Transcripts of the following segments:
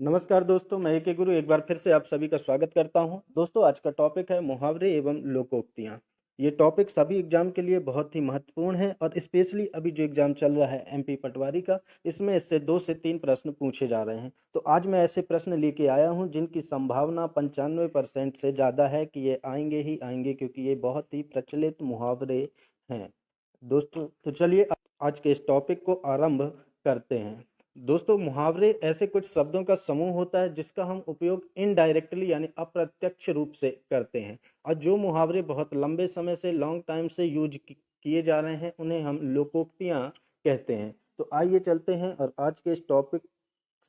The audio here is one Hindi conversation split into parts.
नमस्कार दोस्तों, मैं एके गुरु एक बार फिर से आप सभी का स्वागत करता हूं। दोस्तों, आज का टॉपिक है मुहावरे एवं लोकोक्तियां। ये टॉपिक सभी एग्जाम के लिए बहुत ही महत्वपूर्ण है और स्पेशली अभी जो एग्जाम चल रहा है एमपी पटवारी का, इसमें इससे 2 से 3 प्रश्न पूछे जा रहे हैं। तो आज मैं ऐसे प्रश्न लेके आया हूं जिनकी संभावना 95% से ज़्यादा है कि ये आएंगे ही आएंगे, क्योंकि ये बहुत ही प्रचलित मुहावरे हैं। दोस्तों, तो चलिए आज के इस टॉपिक को आरंभ करते हैं। दोस्तों, मुहावरे ऐसे कुछ शब्दों का समूह होता है जिसका हम उपयोग इनडायरेक्टली यानी अप्रत्यक्ष रूप से करते हैं, और जो मुहावरे बहुत लंबे समय से लॉन्ग टाइम से किए जा रहे हैं उन्हें हम लोकोक्तियां कहते हैं। तो आइए चलते हैं और आज के इस टॉपिक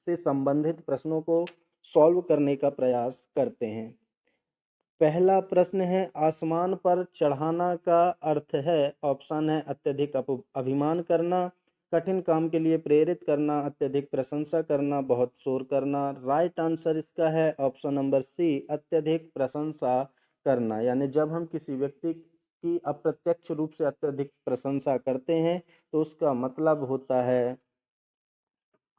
से संबंधित प्रश्नों को सॉल्व करने का प्रयास करते हैं। पहला प्रश्न है, आसमान पर चढ़ाना का अर्थ है। ऑप्शन है अत्यधिक अभिमान करना, कठिन काम के लिए प्रेरित करना, अत्यधिक प्रशंसा करना, बहुत शोर करना। राइट आंसर इसका है ऑप्शन नंबर सी, अत्यधिक प्रशंसा करना। यानी जब हम किसी व्यक्ति की अप्रत्यक्ष रूप से अत्यधिक प्रशंसा करते हैं तो उसका मतलब होता है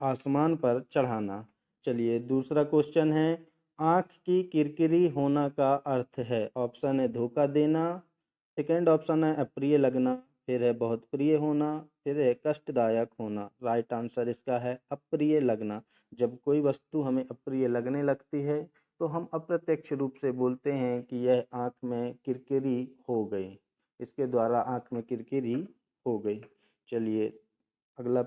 आसमान पर चढ़ाना। चलिए दूसरा क्वेश्चन है, आँख की किरकिरी होना का अर्थ है। ऑप्शन है धोखा देना, सेकेंड ऑप्शन है अप्रिय लगना, फिर है बहुत प्रिय होना, फिर है कष्टदायक होना। राइट आंसर इसका है अप्रिय लगना। जब कोई वस्तु हमें अप्रिय लगने लगती है तो हम अप्रत्यक्ष रूप से बोलते हैं कि यह आँख में किरकिरी हो गई, इसके द्वारा आँख में किरकिरी हो गई। चलिए अगला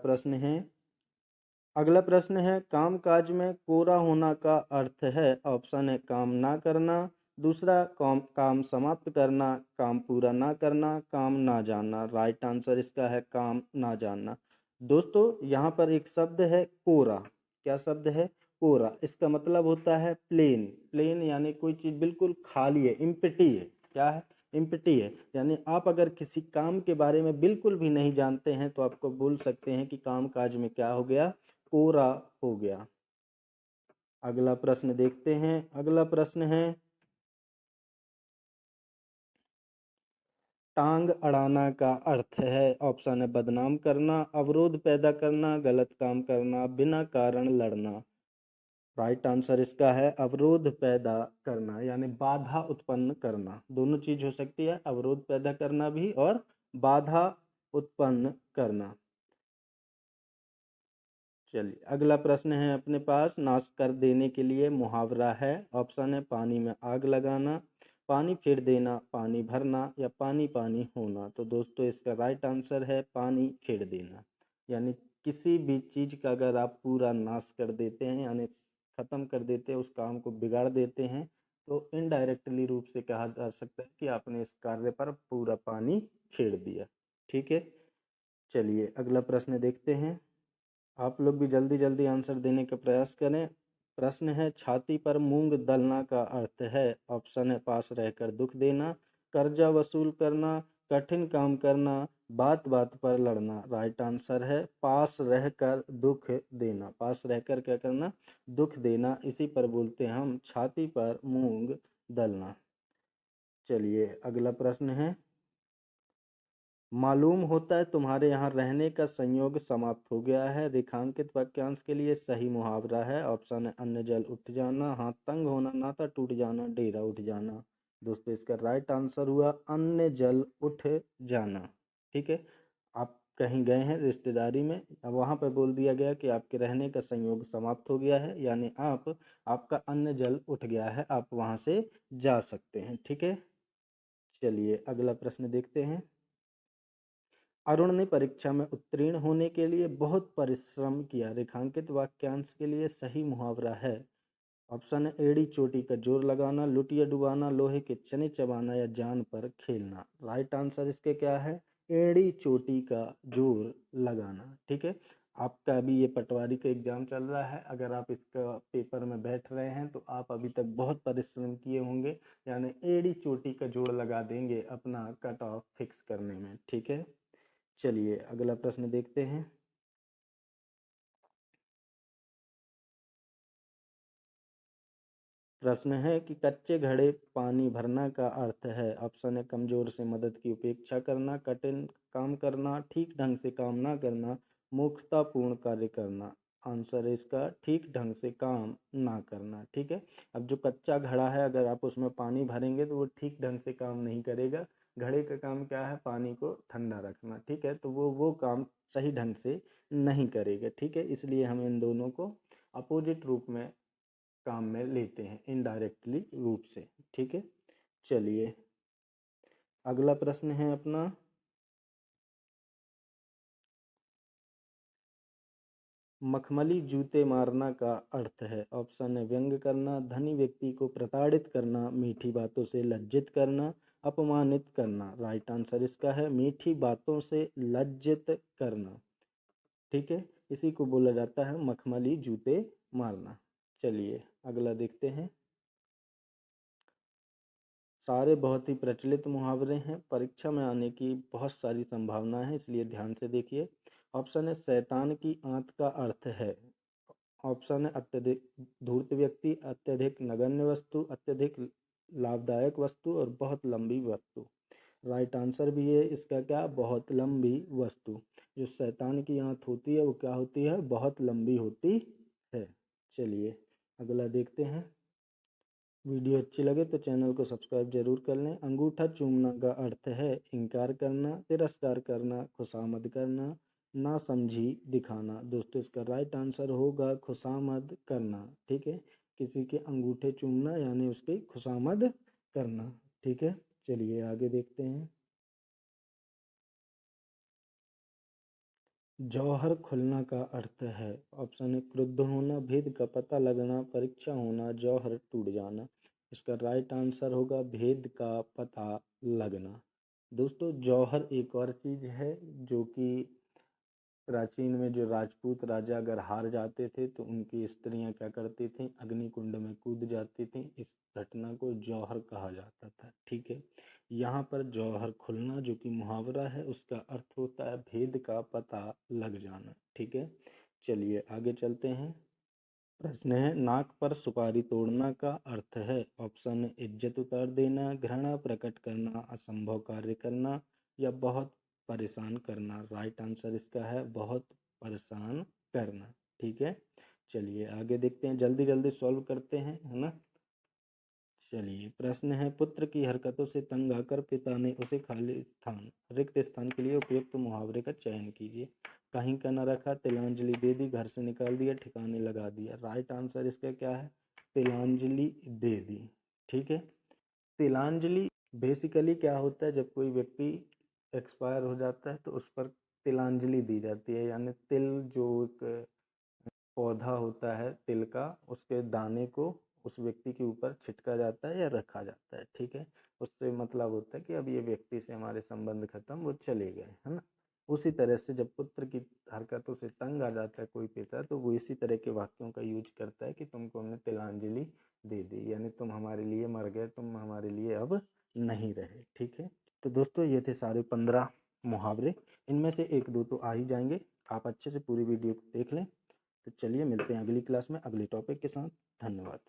प्रश्न है, कामकाज में कोरा होना का अर्थ है। ऑप्शन है काम ना करना, दूसरा काम समाप्त करना, काम पूरा ना करना, काम ना जानना। राइट आंसर इसका है काम ना जानना। दोस्तों, यहाँ पर एक शब्द है कोरा। क्या शब्द है? कोरा। इसका मतलब होता है प्लेन। प्लेन यानी कोई चीज़ बिल्कुल खाली है, इम्पटी है। क्या है? इम्पटी है। यानी आप अगर किसी काम के बारे में बिल्कुल भी नहीं जानते हैं तो आपको बोल सकते हैं कि काम काज में क्या हो गया? कोरा हो गया। अगला प्रश्न देखते हैं। अगला प्रश्न है, टांग अड़ाना का अर्थ है। ऑप्शन है बदनाम करना, अवरोध पैदा करना, गलत काम करना, बिना कारण लड़ना। राइट आंसर इसका है अवरोध पैदा करना, यानी बाधा उत्पन्न करना। दोनों चीज हो सकती है, अवरोध पैदा करना भी और बाधा उत्पन्न करना। चलिए अगला प्रश्न है अपने पास, नाश कर देने के लिए मुहावरा है। ऑप्शन है पानी में आग लगाना, पानी फेर देना, पानी भरना, या पानी पानी होना। तो दोस्तों इसका राइट आंसर है पानी फेर देना। यानी किसी भी चीज़ का अगर आप पूरा नाश कर देते हैं यानी ख़त्म कर देते हैं, उस काम को बिगाड़ देते हैं, तो इनडायरेक्टली रूप से कहा जा सकता है कि आपने इस कार्य पर पूरा पानी फेर दिया। ठीक है। चलिए अगला प्रश्न देखते हैं। आप लोग भी जल्दी जल्दी आंसर देने का प्रयास करें। प्रश्न है, छाती पर मूंग दलना का अर्थ है। ऑप्शन है पास रहकर दुख देना, कर्जा वसूल करना, कठिन काम करना, बात बात पर लड़ना। राइट आंसर है पास रहकर दुख देना। पास रहकर क्या करना? दुख देना। इसी पर बोलते हैं हम छाती पर मूंग दलना। चलिए अगला प्रश्न है, मालूम होता है तुम्हारे यहाँ रहने का संयोग समाप्त हो गया है। रेखांकित वाक्यांश के लिए सही मुहावरा है। ऑप्शन है अन्न जल उठ जाना, हाथ तंग होना, नाता टूट जाना, डेरा उठ जाना। दोस्तों इसका राइट आंसर हुआ अन्न जल उठ जाना। ठीक है। आप कहीं गए हैं रिश्तेदारी में, अब वहाँ पर बोल दिया गया कि आपके रहने का संयोग समाप्त हो गया है, यानी आपका अन्न जल उठ गया है, आप वहाँ से जा सकते हैं। ठीक है। चलिए अगला प्रश्न देखते हैं। अरुण ने परीक्षा में उत्तीर्ण होने के लिए बहुत परिश्रम किया। रेखांकित वाक्यांश के लिए सही मुहावरा है। ऑप्शन है एड़ी चोटी का जोर लगाना, लुटिया डुबाना, लोहे के चने चबाना, या जान पर खेलना। राइट आंसर इसके क्या है? एड़ी चोटी का जोर लगाना। ठीक है। आपका अभी ये पटवारी का एग्जाम चल रहा है, अगर आप इसका पेपर में बैठ रहे हैं तो आप अभी तक बहुत परिश्रम किए होंगे, यानी एड़ी चोटी का जोड़ लगा देंगे अपना कट ऑफ फिक्स करने में। ठीक है। चलिए अगला प्रश्न देखते हैं। प्रश्न है कि कच्चे घड़े पानी भरना का अर्थ है। ऑप्शन है कमजोर से मदद की उपेक्षा करना, कठिन काम करना, ठीक ढंग से काम ना करना, मूर्खतापूर्ण कार्य करना। आंसर है इसका ठीक ढंग से काम ना करना। ठीक है, अब जो कच्चा घड़ा है अगर आप उसमें पानी भरेंगे तो वो ठीक ढंग से काम नहीं करेगा। घड़े का काम क्या है, पानी को ठंडा रखना। ठीक है, तो वो काम सही ढंग से नहीं करेगा। ठीक है, इसलिए हम इन दोनों को अपोजिट रूप में काम में लेते हैं, इनडायरेक्टली रूप से। ठीक है, चलिए अगला प्रश्न है अपना, मखमली जूते मारना का अर्थ है। ऑप्शन है, व्यंग करना, धनी व्यक्ति को प्रताड़ित करना, मीठी बातों से लज्जित करना, अपमानित करना। राइट आंसर इसका है मीठी बातों से लज्जित करना। ठीक है, इसी को बोला जाता है मखमली जूते मारना। चलिए अगला देखते हैं। सारे बहुत ही प्रचलित मुहावरे हैं, परीक्षा में आने की बहुत सारी संभावना है, इसलिए ध्यान से देखिए। ऑप्शन है, शैतान की आंत का अर्थ है। ऑप्शन है, अत्यधिक धूर्त व्यक्ति, अत्यधिक नगण्य वस्तु, अत्यधिक लाभदायक वस्तु और बहुत लंबी वस्तु। राइट आंसर भी है इसका क्या, बहुत लंबी वस्तु। जो शैतान की आंत होती है वो क्या होती है, बहुत लंबी होती है। चलिए अगला देखते हैं। वीडियो अच्छी लगे तो चैनल को सब्सक्राइब जरूर कर लें। अंगूठा चूमना का अर्थ है इनकार करना, तिरस्कार करना, खुशामद करना, नासमझी दिखाना। दोस्तों इसका राइट आंसर होगा खुशामद करना। ठीक है, किसी के अंगूठे चूमना यानी उसकी खुशामद करना। ठीक है, चलिए आगे देखते हैं। जौहर खुलना का अर्थ है। ऑप्शन है, क्रुद्ध होना, भेद का पता लगना, परीक्षा होना, जौहर टूट जाना। इसका राइट आंसर होगा भेद का पता लगना। दोस्तों जौहर एक और चीज है जो कि प्राचीन में जो राजपूत राजा अगर हार जाते थे तो उनकी स्त्रियां क्या करती थीं, अग्निकुंड में कूद जाती थीं। इस घटना को जौहर कहा जाता था। ठीक है, यहाँ पर जौहर खुलना जो कि मुहावरा है उसका अर्थ होता है भेद का पता लग जाना। ठीक है, चलिए आगे चलते हैं। प्रश्न है, नाक पर सुपारी तोड़ना का अर्थ है। ऑप्शन है, इज्जत उतार देना, घृणा प्रकट करना, असंभव कार्य करना या बहुत परेशान करना। राइट आंसर इसका है बहुत परेशान करना। ठीक है, चलिए आगे देखते हैं, जल्दी जल्दी सॉल्व करते हैं, है ना। चलिए प्रश्न है, पुत्र की हरकतों से तंग आकर पिता ने उसे खाली स्थान रिक्त स्थान के लिए उपयुक्त मुहावरे का चयन कीजिए। कहीं का न रखा, तिलांजलि दे दी, घर से निकाल दिया, ठिकाने लगा दिया। राइट आंसर इसका क्या है, तिलांजलि दे दी। ठीक है, तिलांजलि बेसिकली क्या होता है, जब कोई व्यक्ति एक्सपायर हो जाता है तो उस पर तिलांजलि दी जाती है, यानी तिल जो एक पौधा होता है तिल का, उसके दाने को उस व्यक्ति के ऊपर छिटका जाता है या रखा जाता है। ठीक है, उससे मतलब होता है कि अब ये व्यक्ति से हमारे संबंध खत्म, वो चले गए, है ना। उसी तरह से जब पुत्र की हरकतों से तंग आ जाता है कोई पिता, तो वो इसी तरह के वाक्यों का यूज करता है कि तुमको हमने तिलांजलि दे दी, यानी तुम हमारे लिए मर गए, तुम हमारे लिए अब नहीं रहे। ठीक है, तो दोस्तों ये थे सारे 15 मुहावरे, इनमें से एक दो तो आ ही जाएंगे। आप अच्छे से पूरी वीडियो को देख लें। तो चलिए मिलते हैं अगली क्लास में अगले टॉपिक के साथ। धन्यवाद।